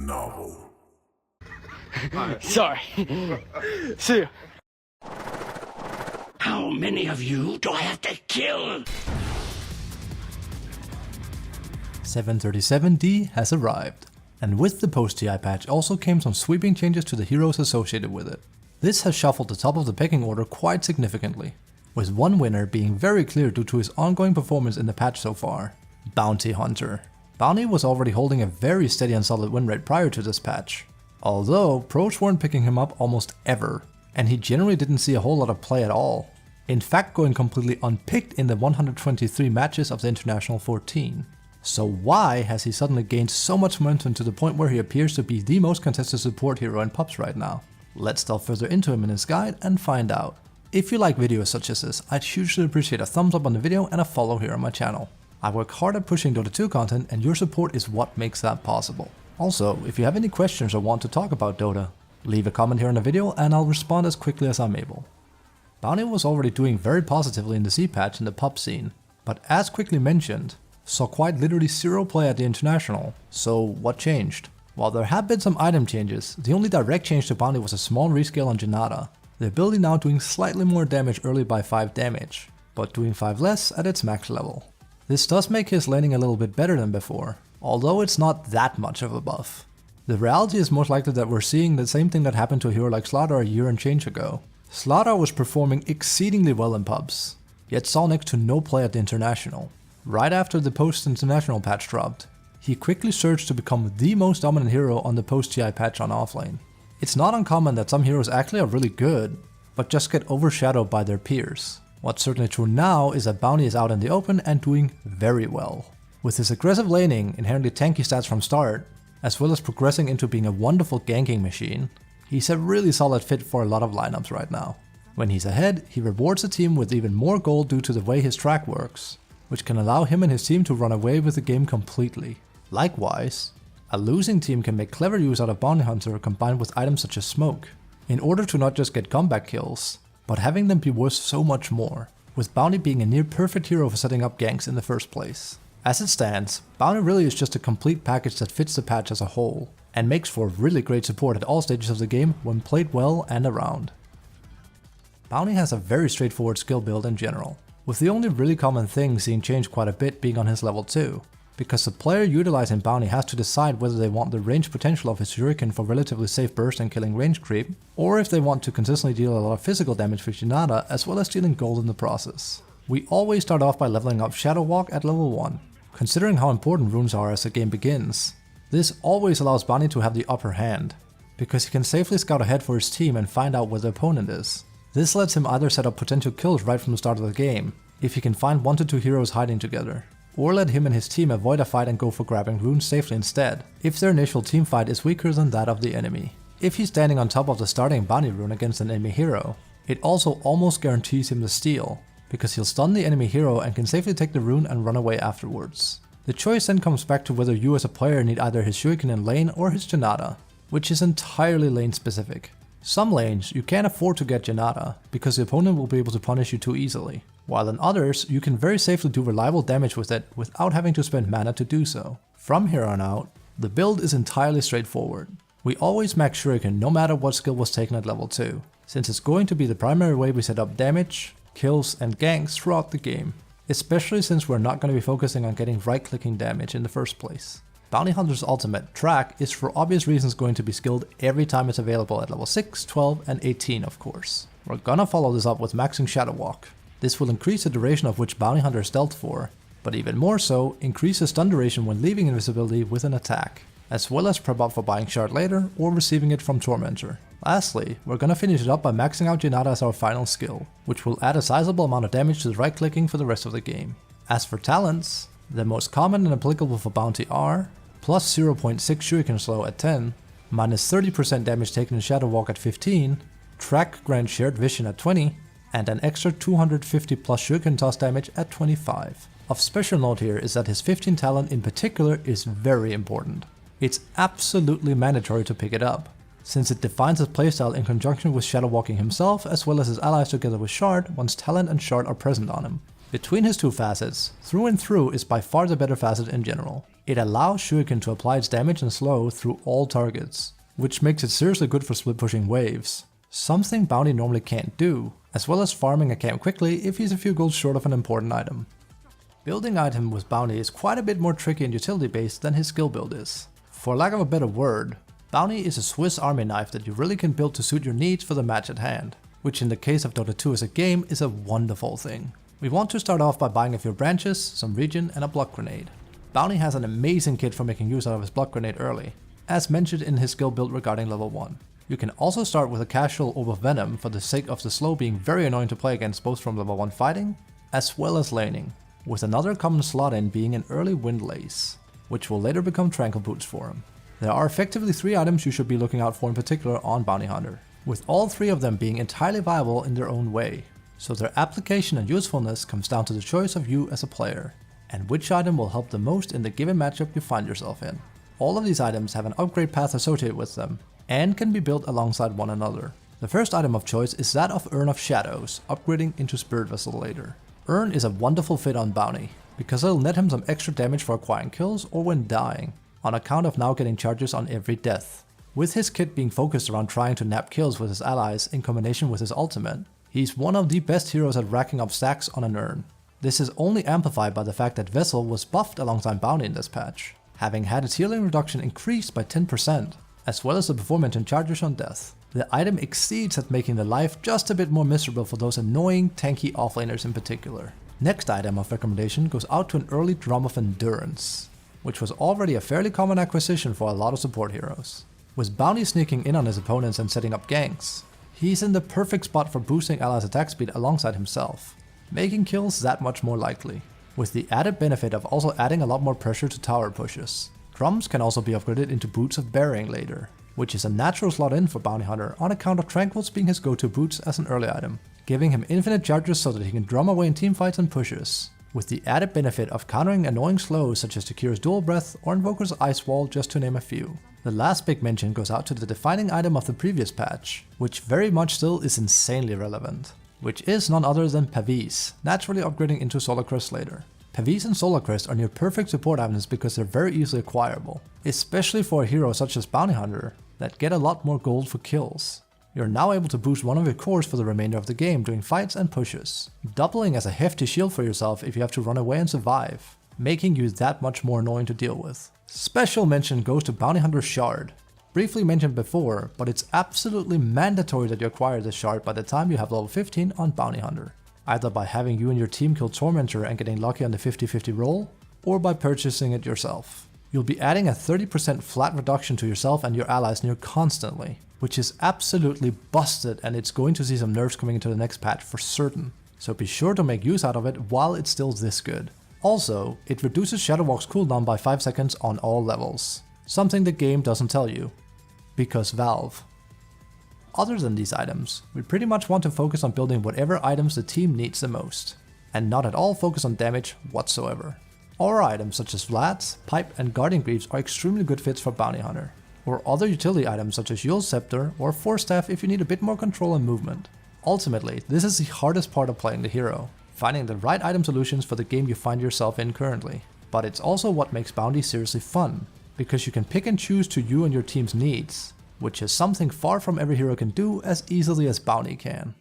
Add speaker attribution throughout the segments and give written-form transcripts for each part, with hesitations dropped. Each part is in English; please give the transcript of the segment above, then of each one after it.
Speaker 1: novel.
Speaker 2: Sorry. See you.
Speaker 3: How many of you do I have to kill?
Speaker 4: 737D has arrived, and with the post-TI patch also came some sweeping changes to the heroes associated with it. This has shuffled the top of the pecking order quite significantly, with one winner being very clear due to his ongoing performance in the patch so far: Bounty Hunter. Bounty was already holding a very steady and solid win rate prior to this patch, although pros weren't picking him up almost ever, and he generally didn't see a whole lot of play at all. In fact, going completely unpicked in the 123 matches of the International 14. So why has he suddenly gained so much momentum to the point where he appears to be the most contested support hero in pubs right now? Let's delve further into him in this guide and find out. If you like videos such as this, I'd hugely appreciate a thumbs up on the video and a follow here on my channel. I work hard at pushing Dota 2 content, and your support is what makes that possible. Also, if you have any questions or want to talk about Dota, leave a comment here in the video and I'll respond as quickly as I'm able. Bounty was already doing very positively in the C patch in the pub scene, but as quickly mentioned, saw quite literally zero play at the International. So what changed? While there have been some item changes, the only direct change to Bounty was a small rescale on Janata, the ability now doing slightly more damage early by 5 damage, but doing 5 less at its max level. This does make his laning a little bit better than before, although it's not that much of a buff. The reality is most likely that we're seeing the same thing that happened to a hero like Slaughter a year and change ago. Slaughter was performing exceedingly well in pubs, yet saw next to no play at the International. Right after the post-International patch dropped, he quickly surged to become the most dominant hero on the post-TI patch on offlane. It's not uncommon that some heroes actually are really good, but just get overshadowed by their peers. What's certainly true now is that Bounty is out in the open and doing very well. With his aggressive laning, inherently tanky stats from start, as well as progressing into being a wonderful ganking machine, he's a really solid fit for a lot of lineups right now. When he's ahead, he rewards the team with even more gold due to the way his track works, which can allow him and his team to run away with the game completely. Likewise, a losing team can make clever use out of Bounty Hunter combined with items such as Smoke, in order to not just get comeback kills, but having them be worth so much more, with Bounty being a near perfect hero for setting up ganks in the first place. As it stands, Bounty really is just a complete package that fits the patch as a whole, and makes for really great support at all stages of the game when played well and around. Bounty has a very straightforward skill build in general, with the only really common thing seeing change quite a bit being on his level 2, because the player utilizing Bounty has to decide whether they want the range potential of his shuriken for relatively safe burst and killing range creep, or if they want to consistently deal a lot of physical damage with Janata as well as stealing gold in the process. We always start off by leveling up Shadow Walk at level 1, considering how important runes are as the game begins. This always allows Bounty to have the upper hand, because he can safely scout ahead for his team and find out where the opponent is. This lets him either set up potential kills right from the start of the game, if he can find 1 to 2 heroes hiding together, or let him and his team avoid a fight and go for grabbing runes safely instead, if their initial team fight is weaker than that of the enemy. If he's standing on top of the starting Bounty rune against an enemy hero, it also almost guarantees him the steal, because he'll stun the enemy hero and can safely take the rune and run away afterwards. The choice then comes back to whether you as a player need either his shuriken in lane or his Janata, which is entirely lane specific. Some lanes you can't afford to get Janata, because the opponent will be able to punish you too easily, while in others you can very safely do reliable damage with it without having to spend mana to do so. From here on out, the build is entirely straightforward. We always max shuriken no matter what skill was taken at level 2, since it's going to be the primary way we set up damage, kills and ganks throughout the game, especially since we're not going to be focusing on getting right clicking damage in the first place. Bounty Hunter's ultimate, Track, is for obvious reasons going to be skilled every time it's available at level 6, 12 and 18 of course. We're gonna follow this up with maxing Shadow Walk. This will increase the duration of which Bounty Hunter is dealt for, but even more so, increase the stun duration when leaving invisibility with an attack, as well as prep up for buying Shard later or receiving it from Tormentor. Lastly, we're gonna finish it up by maxing out Janata as our final skill, which will add a sizable amount of damage to the right clicking for the rest of the game. As for talents, the most common and applicable for Bounty are plus 0.6 shuriken slow at 10, minus 30% damage taken in Shadow Walk at 15, Track grants shared vision at 20, and an extra 250 plus shuriken toss damage at 25. Of special note here is that his 15 talent in particular is very important. It's absolutely mandatory to pick it up, since it defines his playstyle in conjunction with Shadow Walking himself as well as his allies together with Shard once talent and Shard are present on him. Between his two facets, through and through is by far the better facet in general. It allows Shuriken to apply its damage and slow through all targets, which makes it seriously good for split pushing waves, something Bounty normally can't do, as well as farming a camp quickly if he's a few golds short of an important item. Building item with Bounty is quite a bit more tricky and utility based than his skill build is. For lack of a better word, Bounty is a Swiss army knife that you really can build to suit your needs for the match at hand, which in the case of Dota 2 as a game is a wonderful thing. We want to start off by buying a few branches, some regen and a block grenade. Bounty has an amazing kit for making use out of his block grenade early, as mentioned in his skill build regarding level 1. You can also start with a casual orb of venom for the sake of the slow being very annoying to play against both from level 1 fighting, as well as laning, with another common slot in being an early windlace, which will later become tranquil boots for him. There are effectively 3 items you should be looking out for in particular on Bounty Hunter, with all 3 of them being entirely viable in their own way, so their application and usefulness comes down to the choice of you as a player, and which item will help the most in the given matchup you find yourself in. All of these items have an upgrade path associated with them, and can be built alongside one another. The first item of choice is that of Urn of Shadows, upgrading into Spirit Vessel later. Urn is a wonderful fit on Bounty, because it'll net him some extra damage for acquiring kills or when dying, on account of now getting charges on every death. With his kit being focused around trying to nab kills with his allies in combination with his ultimate, he's one of the best heroes at racking up stacks on an urn. This is only amplified by the fact that Vessel was buffed alongside Bounty in this patch, having had its healing reduction increased by 10%, as well as the before-mentioned charges on death. The item exceeds at making the life just a bit more miserable for those annoying, tanky offlaners in particular. Next item of recommendation goes out to an early Drum of Endurance, which was already a fairly common acquisition for a lot of support heroes. With Bounty sneaking in on his opponents and setting up ganks, he's in the perfect spot for boosting allies' attack speed alongside himself, making kills that much more likely, with the added benefit of also adding a lot more pressure to tower pushes. Drums can also be upgraded into Boots of Bearing later, which is a natural slot in for Bounty Hunter on account of Tranquils being his go-to boots as an early item, giving him infinite charges so that he can drum away in teamfights and pushes, with the added benefit of countering annoying slows such as Takira's Dual Breath or Invoker's Ice Wall, just to name a few. The last big mention goes out to the defining item of the previous patch, which very much still is insanely relevant, which is none other than Pavis, naturally upgrading into Solar Crest later. Pavis and Solar Crest are near perfect support items because they're very easily acquirable, especially for a hero such as Bounty Hunter that get a lot more gold for kills. You're now able to boost one of your cores for the remainder of the game during fights and pushes, doubling as a hefty shield for yourself if you have to run away and survive, making you that much more annoying to deal with. Special mention goes to Bounty Hunter's Shard. Briefly mentioned before, but it's absolutely mandatory that you acquire this shard by the time you have level 15 on Bounty Hunter, either by having you and your team kill Tormentor and getting lucky on the 50-50 roll, or by purchasing it yourself. You'll be adding a 30% flat reduction to yourself and your allies near constantly, which is absolutely busted, and it's going to see some nerfs coming into the next patch for certain, so be sure to make use out of it while it's still this good. Also, it reduces Shadow Walk's cooldown by 5 seconds on all levels, something the game doesn't tell you, because Valve. Other than these items, we pretty much want to focus on building whatever items the team needs the most, and not at all focus on damage whatsoever. Aura items such as Vlad's, Pipe and Guardian Greaves are extremely good fits for Bounty Hunter, or other utility items such as Yule's Scepter or Force Staff if you need a bit more control and movement. Ultimately, this is the hardest part of playing the hero, finding the right item solutions for the game you find yourself in currently. But it's also what makes Bounty seriously fun, because you can pick and choose to you and your team's needs, which is something far from every hero can do as easily as Bounty can.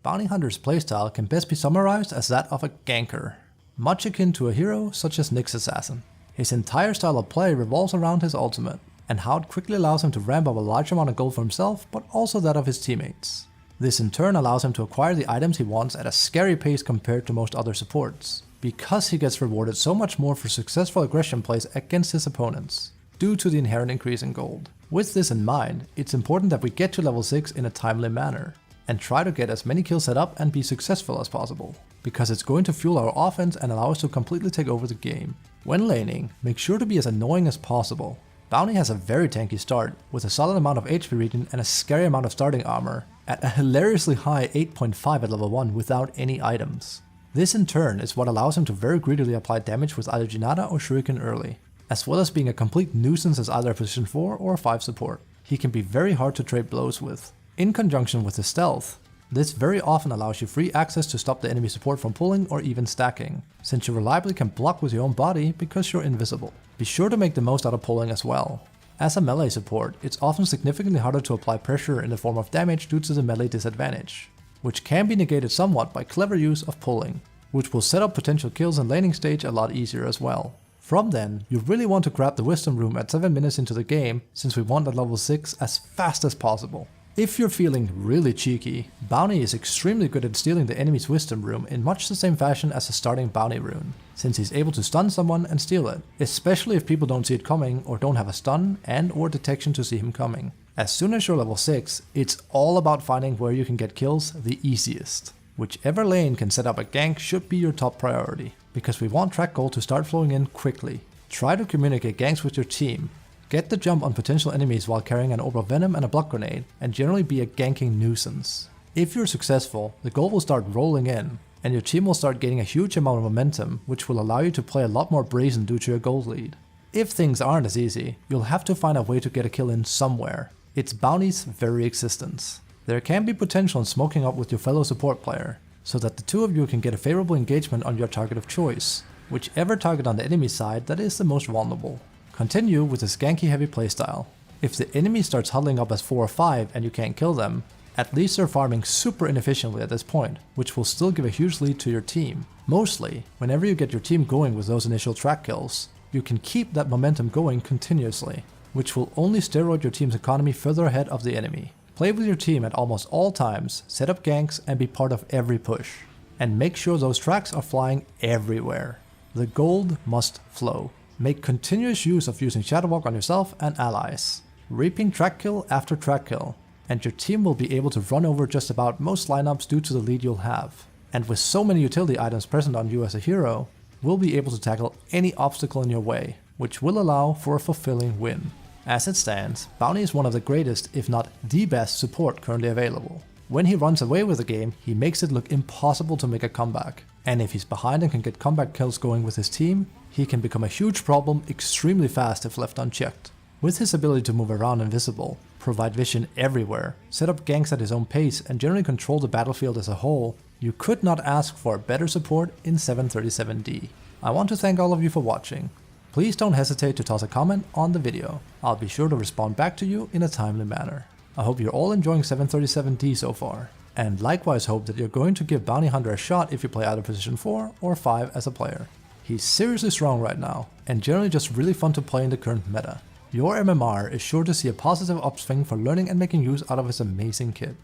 Speaker 4: Bounty Hunter's playstyle can best be summarized as that of a ganker, much akin to a hero such as Nyx Assassin. His entire style of play revolves around his ultimate, and how it quickly allows him to ramp up a large amount of gold for himself, but also that of his teammates. This in turn allows him to acquire the items he wants at a scary pace compared to most other supports, because he gets rewarded so much more for successful aggression plays against his opponents, due to the inherent increase in gold. With this in mind, it's important that we get to level 6 in a timely manner, and try to get as many kills set up and be successful as possible, because it's going to fuel our offense and allow us to completely take over the game. When laning, make sure to be as annoying as possible. Bounty has a very tanky start, with a solid amount of HP regen and a scary amount of starting armor, at a hilariously high 8.5 at level 1 without any items. This in turn is what allows him to very greedily apply damage with either Jinata or Shuriken early, as well as being a complete nuisance as either a position 4 or 5 support. He can be very hard to trade blows with. In conjunction with his stealth, This very often allows you free access to stop the enemy support from pulling or even stacking, since you reliably can block with your own body because you're invisible. Be sure to make the most out of pulling as well. As a melee support, it's often significantly harder to apply pressure in the form of damage due to the melee disadvantage, which can be negated somewhat by clever use of pulling, which will set up potential kills in laning stage a lot easier as well. From then, you really want to grab the wisdom room at 7 minutes into the game, since we want at level 6 as fast as possible. If you're feeling really cheeky, Bounty is extremely good at stealing the enemy's wisdom room in much the same fashion as a starting bounty rune, since he's able to stun someone and steal it, especially if people don't see it coming or don't have a stun and or detection to see him coming. As soon as you're level 6, it's all about finding where you can get kills the easiest. Whichever lane can set up a gank should be your top priority, because we want track gold to start flowing in quickly. Try to communicate ganks with your team. Get the jump on potential enemies while carrying an orb of venom and a block grenade, and generally be a ganking nuisance. If you're successful, the gold will start rolling in, and your team will start gaining a huge amount of momentum, which will allow you to play a lot more brazen due to your gold lead. If things aren't as easy, you'll have to find a way to get a kill in somewhere. It's Bounty's very existence. There can be potential in smoking up with your fellow support player, so that the two of you can get a favorable engagement on your target of choice, whichever target on the enemy side that is the most vulnerable. Continue with this ganky heavy playstyle. If the enemy starts huddling up as 4 or 5 and you can't kill them, at least they're farming super inefficiently at this point, which will still give a huge lead to your team. Mostly, whenever you get your team going with those initial track kills, you can keep that momentum going continuously, which will only steroid your team's economy further ahead of the enemy. Play with your team at almost all times, set up ganks and be part of every push. And make sure those tracks are flying everywhere. The gold must flow. Make continuous use of using Shadow Walk on yourself and allies, reaping track kill after track kill, and your team will be able to run over just about most lineups due to the lead you'll have. And with so many utility items present on you as a hero, we'll be able to tackle any obstacle in your way, which will allow for a fulfilling win. As it stands, Bounty is one of the greatest, if not the best support currently available. When he runs away with the game, he makes it look impossible to make a comeback. And if he's behind and can get comeback kills going with his team, he can become a huge problem extremely fast if left unchecked. With his ability to move around invisible, provide vision everywhere, set up ganks at his own pace and generally control the battlefield as a whole, you could not ask for better support in 737D. I want to thank all of you for watching. Please don't hesitate to toss a comment on the video. I'll be sure to respond back to you in a timely manner. I hope you're all enjoying 737D so far, and likewise hope that you're going to give Bounty Hunter a shot if you play either position 4 or 5 as a player. He's seriously strong right now, and generally just really fun to play in the current meta. Your MMR is sure to see a positive upswing for learning and making use out of his amazing kit.